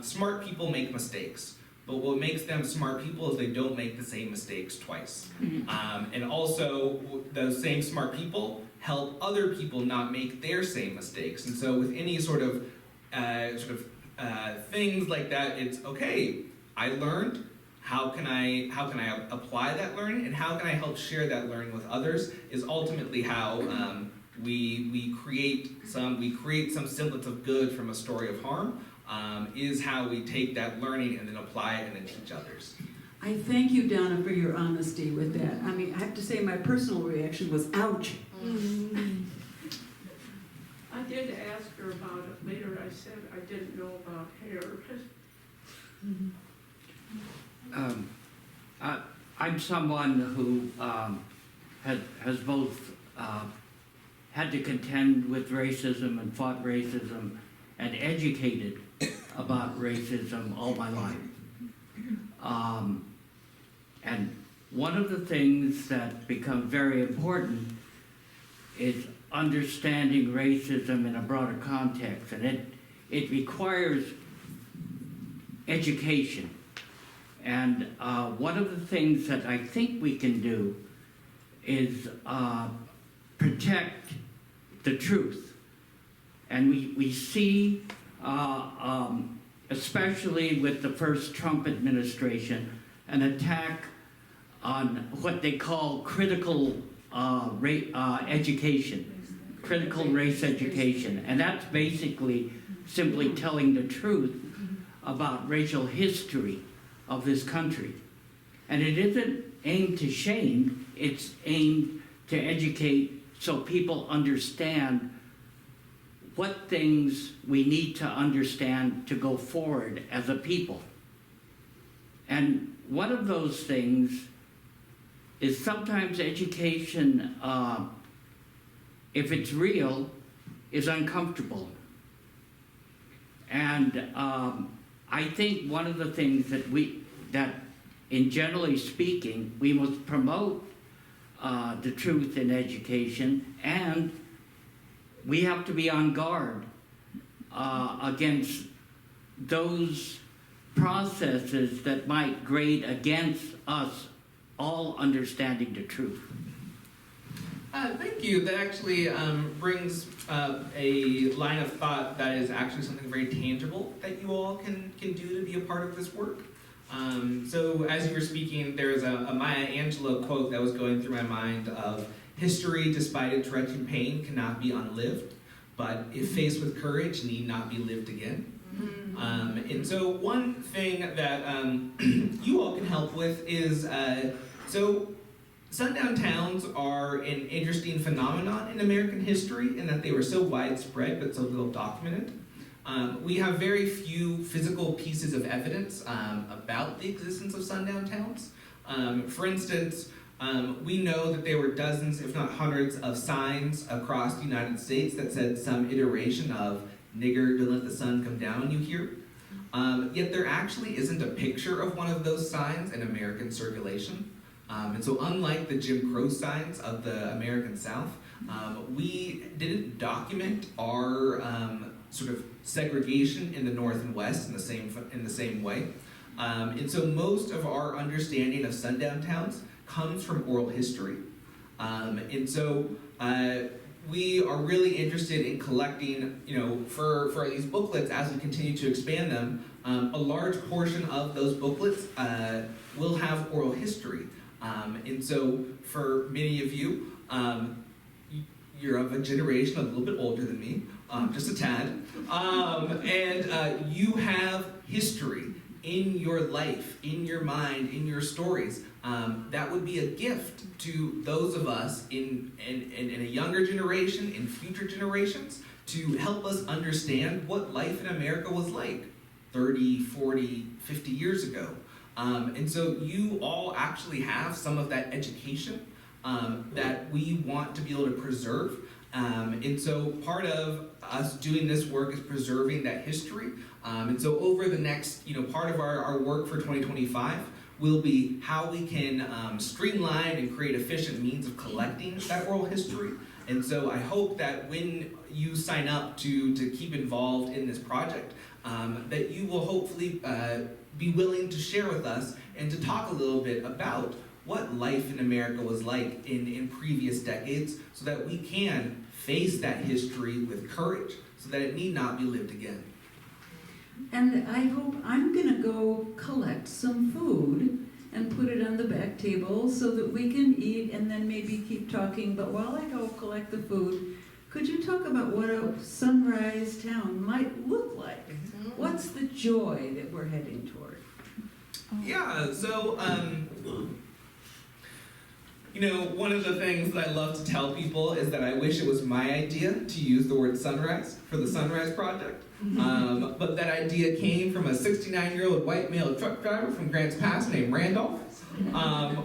smart people make mistakes. But what makes them smart people is they don't make the same mistakes twice. And also, those same smart people help other people not make their same mistakes. And so, with any sort of things like that, it's okay. I learned. How can I apply that learning, and how can I help share that learning with others? Is ultimately how we create some semblance of good from a story of harm. Is how we take that learning and then apply it and then teach others.
I thank you, Donna, for your honesty with that. I mean, I have to say my personal reaction was, ouch.
I did ask her about it later. I said I didn't know about hair.
I'm someone who has both had to contend with racism and fought racism and educated about racism all my life. And one of the things that becomes very important is understanding racism in a broader context, and it requires education. And one of the things that I think we can do is protect the truth. And we see, especially with the first Trump administration, an attack on what they call critical education, critical race education. And that's basically simply telling the truth about racial history of this country. And it isn't aimed to shame, it's aimed to educate so people understand what things we need to understand to go forward as a people. And one of those things is sometimes education, if it's real, is uncomfortable. And I think one of the things that in generally speaking, we must promote the truth in education, and we have to be on guard against those processes that might grade against us all understanding the truth.
Thank you. That actually brings a line of thought that is actually something very tangible that you all can do to be a part of this work. So as you were speaking, there's a Maya Angelou quote that was going through my mind of, history, despite its wretched pain, cannot be unlived, but if faced with courage, need not be lived again. And so one thing that you all can help with is, so sundown towns are an interesting phenomenon in American history in that they were so widespread but so little documented. We have very few physical pieces of evidence about the existence of sundown towns. For instance, we know that there were dozens, if not hundreds, of signs across the United States that said some iteration of "nigger, don't let the sun come down on you" here. Yet there actually isn't a picture of one of those signs in American circulation. And so unlike the Jim Crow signs of the American South, we didn't document our sort of segregation in the North and West in the same way. And so most of our understanding of sundown towns comes from oral history. And so we are really interested in collecting, for these booklets, as we continue to expand them, a large portion of those booklets will have oral history. And so for many of you, you're of a generation a little bit older than me, just a tad, and you have history in your life, in your mind, in your stories. That would be a gift to those of us in a younger generation, in future generations, to help us understand what life in America was like 30, 40, 50 years ago. And so you all actually have some of that education that we want to be able to preserve. And so part of us doing this work is preserving that history. And so over the next, part of our work for 2025 will be how we can streamline and create efficient means of collecting that oral history. And so I hope that when you sign up to keep involved in this project, that you will hopefully be willing to share with us and to talk a little bit about what life in America was like in previous decades, so that we can face that history with courage, so that it need not be lived again.
And I hope I'm gonna go collect some food and put it on the back table so that we can eat and then maybe keep talking. But while I go collect the food, could you talk about what a sunrise town might look like? What's the joy that we're heading toward?
Yeah, so, one of the things that I love to tell people is that I wish it was my idea to use the word sunrise for the Sunrise Project. But that idea came from a 69-year-old white male truck driver from Grants Pass named Randolph,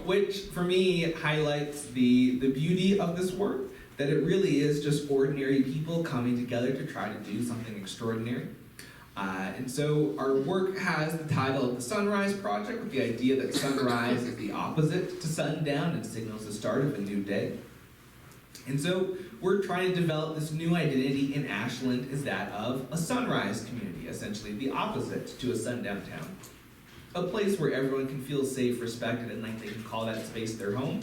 which for me highlights the beauty of this work, that it really is just ordinary people coming together to try to do something extraordinary. And so our work has the title of the Sunrise Project, with the idea that sunrise is the opposite to sundown and signals the start of a new day. And so we're trying to develop this new identity in Ashland, is that of a sunrise community, essentially the opposite to a sundown town. A place where everyone can feel safe, respected, and like they can call that space their home.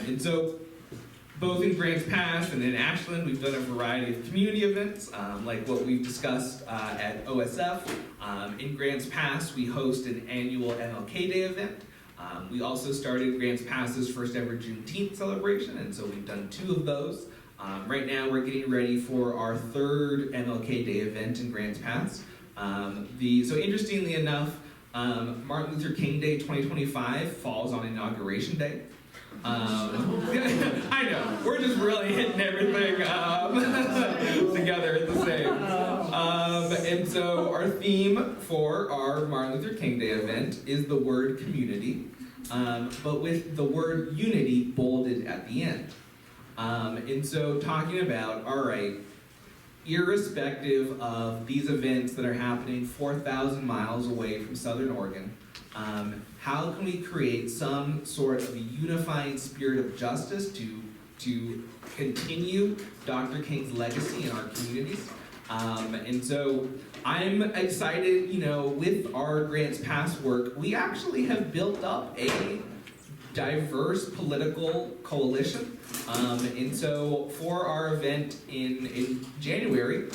And so both in Grants Pass and in Ashland, we've done a variety of community events, like what we've discussed at OSF. In Grants Pass, we host an annual MLK Day event. We also started Grants Pass's first ever Juneteenth celebration, and so we've done 2 of those. Right now, we're getting ready for our 3rd MLK Day event in Grants Pass. So interestingly enough, Martin Luther King Day 2025 falls on Inauguration Day. I know, we're just really hitting everything together at the same. And so our theme for our Martin Luther King Day event is the word community, but with the word unity bolded at the end. And so talking about, all right, irrespective of these events that are happening 4,000 miles away from Southern Oregon, how can we create some sort of a unifying spirit of justice to continue Dr. King's legacy in our communities? And so I'm excited, with our Grants Pass work, we actually have built up a diverse political coalition. And so for our event in January,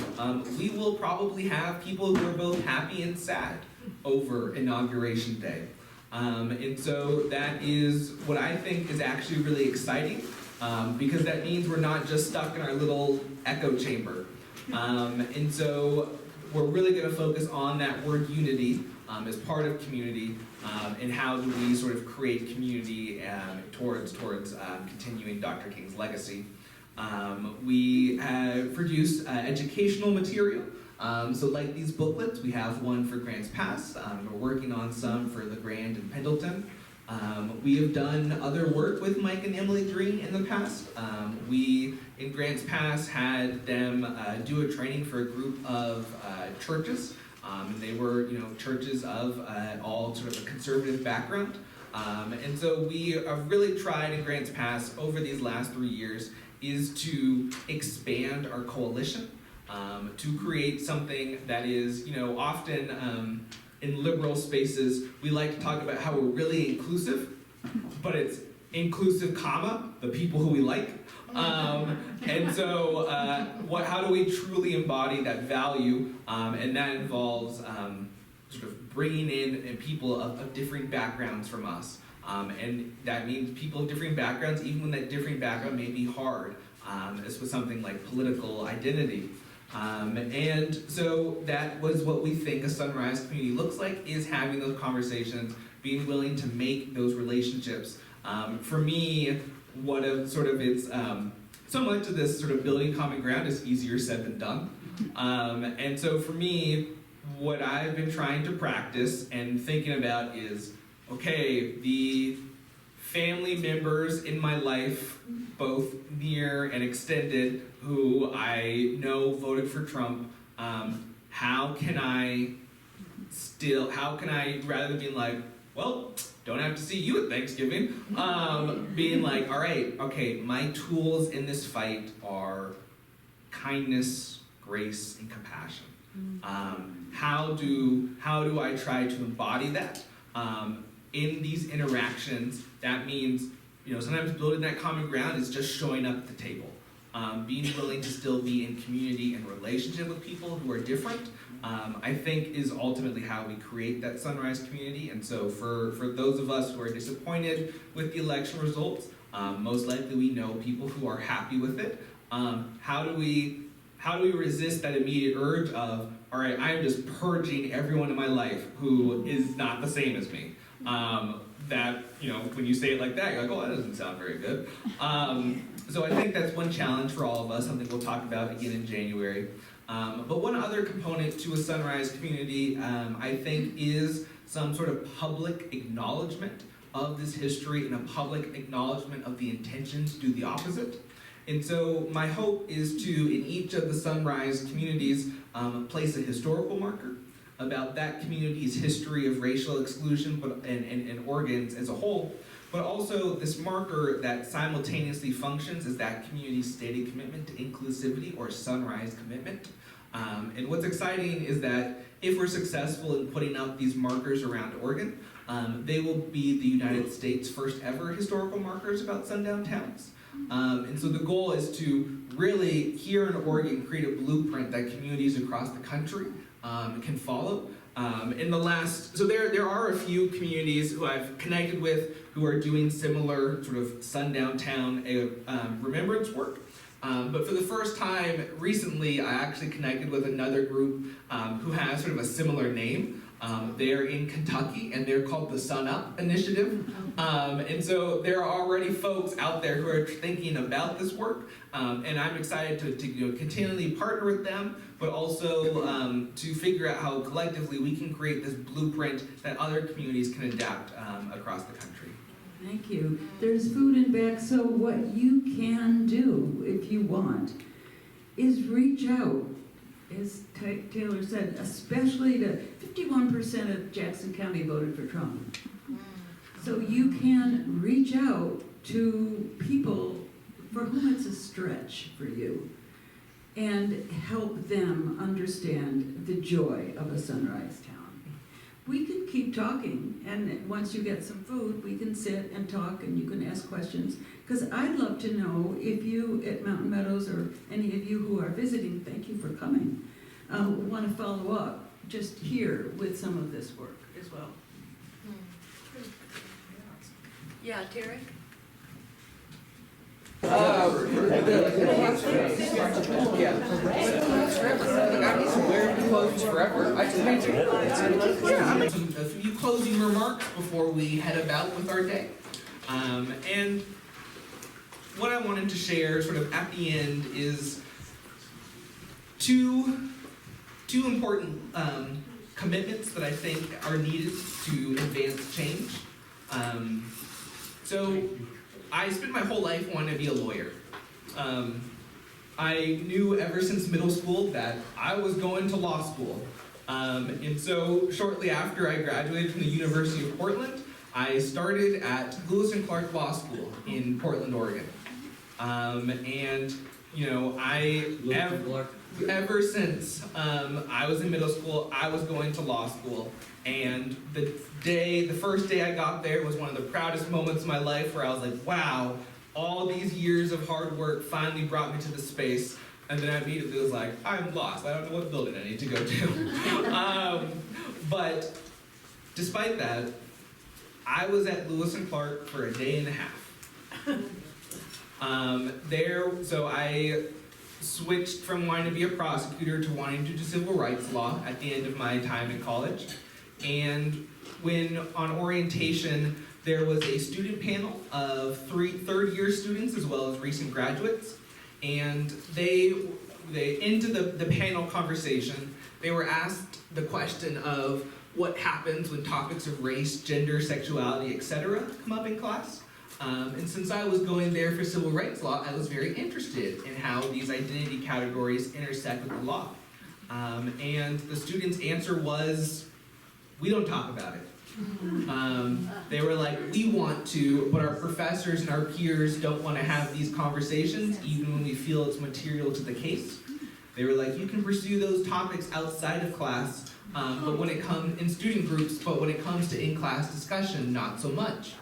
we will probably have people who are both happy and sad over Inauguration Day. And so that is what I think is actually really exciting, because that means we're not just stuck in our little echo chamber. And so we're really going to focus on that word unity as part of community, and how do we sort of create community towards continuing Dr. King's legacy. We have produced educational material. So like these booklets, we have one for Grants Pass. We're working on some for the Grand and Pendleton. We have done other work with Mike and Emily Green in the past. We, in Grants Pass, had them do a training for a group of churches. And they were, churches of all sort of a conservative background. And so we have really tried in Grants Pass over these last 3 years is to expand our coalition, to create something that is, often in liberal spaces, we like to talk about how we're really inclusive, but it's inclusive, the people who we like. And so how do we truly embody that value? And that involves sort of bringing in people of different backgrounds from us. And that means people of different backgrounds, even when that different background may be hard, as with something like political identity. And so that was what we think a Sunrise community looks like, is having those conversations, being willing to make those relationships. For me, what a sort of it's so much of this sort of building common ground is easier said than done. And so for me, what I've been trying to practice and thinking about is, okay, the family members in my life, both near and extended, who I know voted for Trump, how can I, rather than being like, well, don't have to see you at Thanksgiving, being like, all right, okay, my tools in this fight are kindness, grace, and compassion. How do I try to embody that in these interactions? That means, sometimes building that common ground is just showing up at the table, being willing to still be in community and relationship with people who are different. I think is ultimately how we create that Sunrise community. And so for those of us who are disappointed with the election results, most likely we know people who are happy with it. How do we resist that immediate urge of, all right, I'm just purging everyone in my life who is not the same as me? That, when you say it like that, you're like, oh, that doesn't sound very good. So I think that's one challenge for all of us, something we'll talk about again in January. But one other component to a Sunrise community, I think, is some sort of public acknowledgement of this history and a public acknowledgement of the intention to do the opposite. And so my hope is to, in each of the Sunrise communities, place a historical marker about that community's history of racial exclusion and Oregon's as a whole, but also this marker that simultaneously functions as that community's stated commitment to inclusivity or Sunrise commitment. And what's exciting is that if we're successful in putting up these markers around Oregon, they will be the United States' first ever historical markers about sundown towns. And so the goal is to really, here in Oregon, create a blueprint that communities across the country can follow. So there are a few communities who I've connected with who are doing similar sort of sundown town remembrance work. But for the first time recently, I actually connected with another group who has sort of a similar name. They're in Kentucky, and they're called the Sun Up Initiative. And so there are already folks out there who are thinking about this work, and I'm excited to continually partner with them, but also to figure out how collectively we can create this blueprint that other communities can adapt across the country.
Thank you. There's food in back, so what you can do, if you want, is reach out, as Taylor said, especially to 51% of Jackson County voted for Trump. So you can reach out to people for whom it's a stretch for you and help them understand the joy of a Sunrise town. We can keep talking, and once you get some food, we can sit and talk and you can ask questions. Because I'd love to know if you at Mountain Meadows or any of you who are visiting, thank you for coming, want to follow up just here with some of this work as well.
Yeah, Terry?
A few closing remarks before we head about with our day. And what I wanted to share sort of at the end is two important commitments that I think are needed to advance change. So I spent my whole life wanting to be a lawyer. I knew ever since middle school that I was going to law school. And so shortly after I graduated from the University of Portland, I started at Lewis and Clark Law School in Portland, Oregon. And ever since I was in middle school, I was going to law school. And the first day I got there was one of the proudest moments of my life, where I was like, wow, all these years of hard work finally brought me to this space. And then I immediately was like, I'm lost. I don't know what building I need to go to. But despite that, I was at Lewis and Clark for a day and a half. So I switched from wanting to be a prosecutor to wanting to do civil rights law at the end of my time in college. And when on orientation, there was a student panel of third-year students as well as recent graduates. And they into the panel conversation, they were asked the question of what happens when topics of race, gender, sexuality, etc. come up in class. And since I was going there for civil rights law, I was very interested in how these identity categories intersect with the law. And the students' answer was, we don't talk about it. They were like, we want to, but our professors and our peers don't want to have these conversations, even when we feel it's material to the case. They were like, you can pursue those topics outside of class, but when it comes in student groups, but when it comes to in-class discussion, not so much.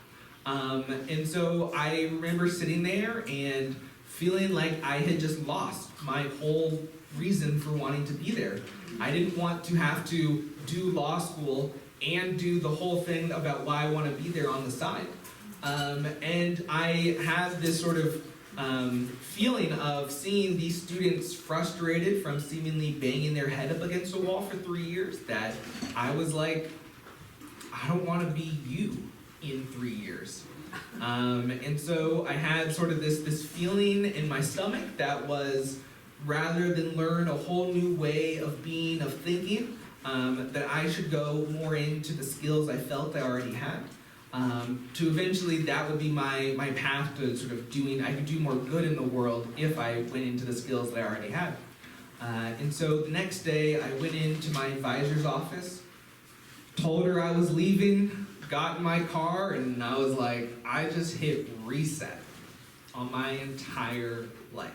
And so I remember sitting there and feeling like I had just lost my whole reason for wanting to be there. I didn't want to have to do law school and do the whole thing about why I want to be there on the side. And I had this sort of feeling of seeing these students frustrated from seemingly banging their head up against a wall for 3 years, that I was like, I don't want to be you in 3 years. And so I had sort of this feeling in my stomach that was, rather than learn a whole new way of being, of thinking, that I should go more into the skills I felt I already had. To eventually, that would be my path to sort of I could do more good in the world if I went into the skills that I already had. And so the next day, I went into my advisor's office, told her I was leaving, got in my car, and I was like, I just hit reset on my entire life.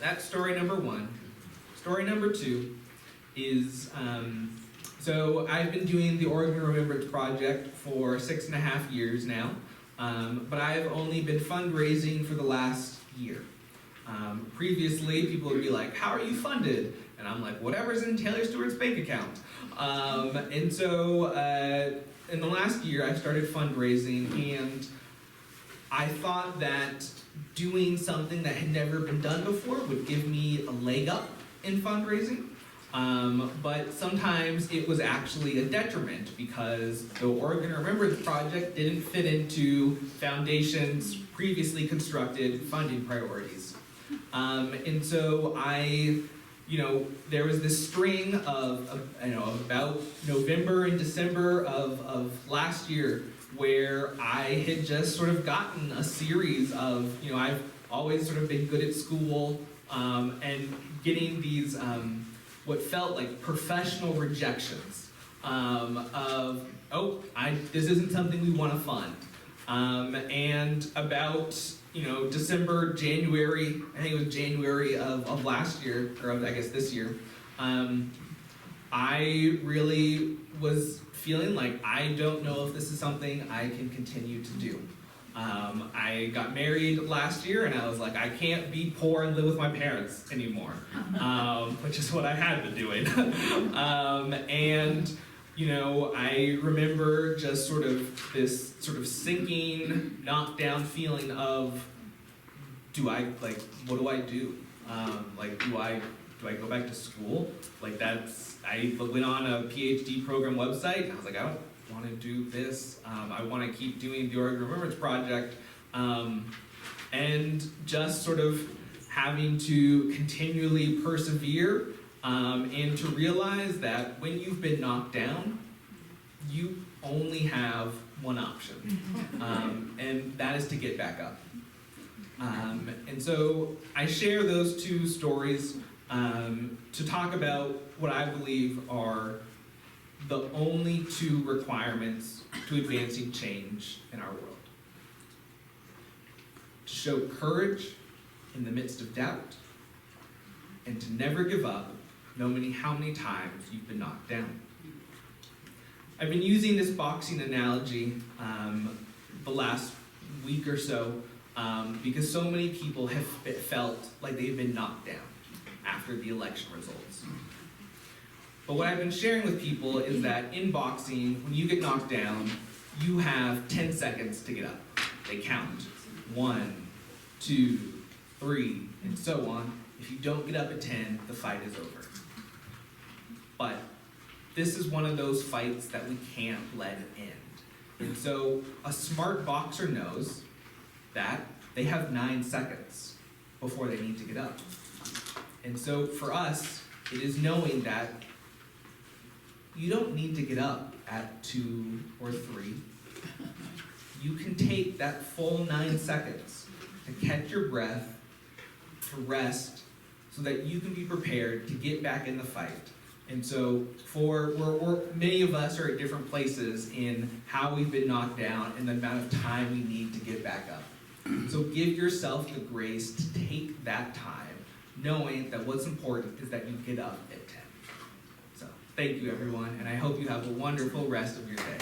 That's story number one. Story number two is, so I've been doing the Oregon Remembrance Project for 6.5 years now, but I've only been fundraising for the last year. Previously, people would be like, how are you funded? And I'm like, whatever's in Taylor Stewart's bank account. And so in the last year, I started fundraising, and I thought that doing something that had never been done before would give me a leg up in fundraising. But sometimes it was actually a detriment because the Oregon Remembrance Project didn't fit into Foundation's previously constructed funding priorities. And so there was this string of about November and December of last year where I had just sort of gotten a series of, I've always sort of been good at school, and getting these, what felt like professional rejections of, this isn't something we want to fund. And about, December, January, I think it was January of last year, or I guess this year, I really was feeling like I don't know if this is something I can continue to do. I got married last year, and I was like, I can't be poor and live with my parents anymore, which is what I had been doing. I remember just sort of this sort of sinking, knockdown feeling of, what do I do? Do I go back to school? I went on a PhD program website, and I was like, I don't want to do this. I want to keep doing the Oregon Remembrance Project. And just sort of having to continually persevere, and to realize that when you've been knocked down, you only have one option, and that is to get back up. And so I share those two stories to talk about what I believe are the only two requirements to advancing change in our world. To show courage in the midst of doubt, and to never give up, no matter how many times you've been knocked down. I've been using this boxing analogy the last week or so because so many people have felt like they've been knocked down after the election results. But what I've been sharing with people is that in boxing, when you get knocked down, you have 10 seconds to get up. They count. 1, 2, 3, and so on. If you don't get up at 10, the fight is over. But this is one of those fights that we can't let end. And so a smart boxer knows that they have 9 seconds before they need to get up. And so for us, it is knowing that you don't need to get up at 2 or 3. You can take that full 9 seconds to catch your breath, to rest, so that you can be prepared to get back in the fight. And so many of us are at different places in how we've been knocked down and the amount of time we need to get back up. So give yourself the grace to take that time, knowing that what's important is that you get up at 10. So thank you, everyone, and I hope you have a wonderful rest of your day.